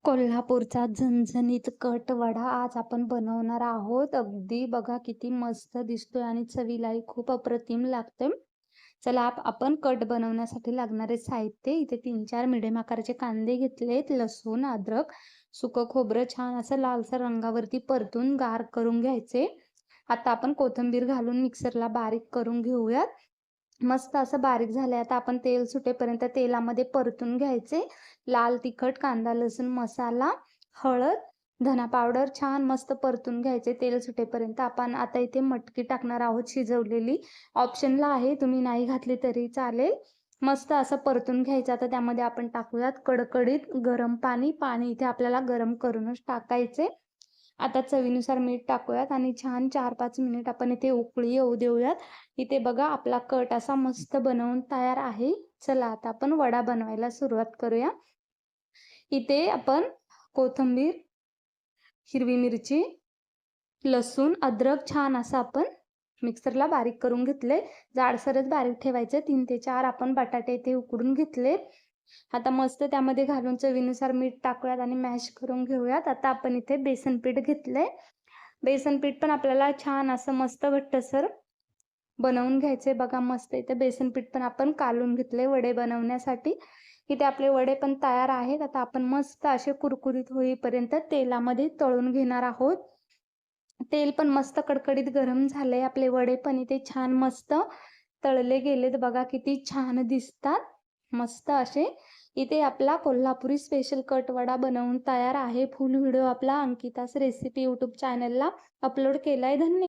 कोल्हापूरचा झणझणीत कट वडा आज आपण बनवणार आहोत. अगदी बघा किती मस्त दिसतोय आणि चवीलाही खूप अप्रतिम लागते. चला आपण कट बनवण्यासाठी लागणारे साहित्य इथे 3-4 मिडियम आकाराचे कांदे घेतलेत, लसूण, अद्रक, सुकं खोबरं छान असं लालसर रंगावरती परतून गार करून घ्यायचे. आता आपण कोथिंबीर घालून मिक्सरला बारीक करून घेऊयात. मस्त असं बारीक झालंय. आता आपण तेल सुटेपर्यंत तेलामध्ये परतून घ्यायचे. लाल तिखट, कांदा, लसूण मसाला, हळद, धना पावडर छान मस्त परतून घ्यायचे तेल सुटेपर्यंत. आपण आता इथे मटकी टाकणार आहोत शिजवलेली. ऑप्शनला आहे, तुम्ही नाही घातली तरी चालेल. मस्त असं परतून घ्यायचं. आता त्यामध्ये आपण टाकूयात कडकडीत गरम पाणी. पाणी इथे आपल्याला गरम करूनच टाकायचे. आता चवीनुसार मीठ टाकूयात आणि छान 4-5 मिनिट आपण इथे उकळी येऊ देऊयात. इथे बघा आपला कट असा मस्त बनवून तयार आहे. चला आता आपण वडा बनवायला सुरुवात करूया. इथे आपण कोथिंबीर, हिरवी मिरची, लसूण, अद्रक छान असं आपण मिक्सरला बारीक करून घेतले. जाडसरच बारीक ठेवायचे. 3 ते 4 आपण बटाटे इथे उकडून घेतले. आता मस्त त्यामध्ये घालून चवीनुसार मीठ टाकूयात आणि मॅश करून घेऊयात. आता आपण इथे बेसन पीठ घेतलंय. बेसन पीठ पण आपल्याला छान असं मस्त घट्टसर बनवून घ्यायचे. बघा मस्त इथे बेसन पीठ पण आपण कालून घेतले वडे बनवण्यासाठी. इथे आपले वडे पण तयार आहेत. आता आपण मस्त असे कुरकुरीत होईपर्यंत तेलामध्ये तळून घेणार आहोत. तेल पण मस्त कडकडीत गरम झालंय. आपले वडे पण इथे छान मस्त तळले गेलेत. बघा किती छान दिसतात. मस्त असे इथे आपला कोल्हापुरी स्पेशल कट वडा बनवून तयार आहे. फुल व्हिडिओ आपला अंकितास रेसिपी यूट्यूब चॅनलला अपलोड केलाय. धन्यवाद.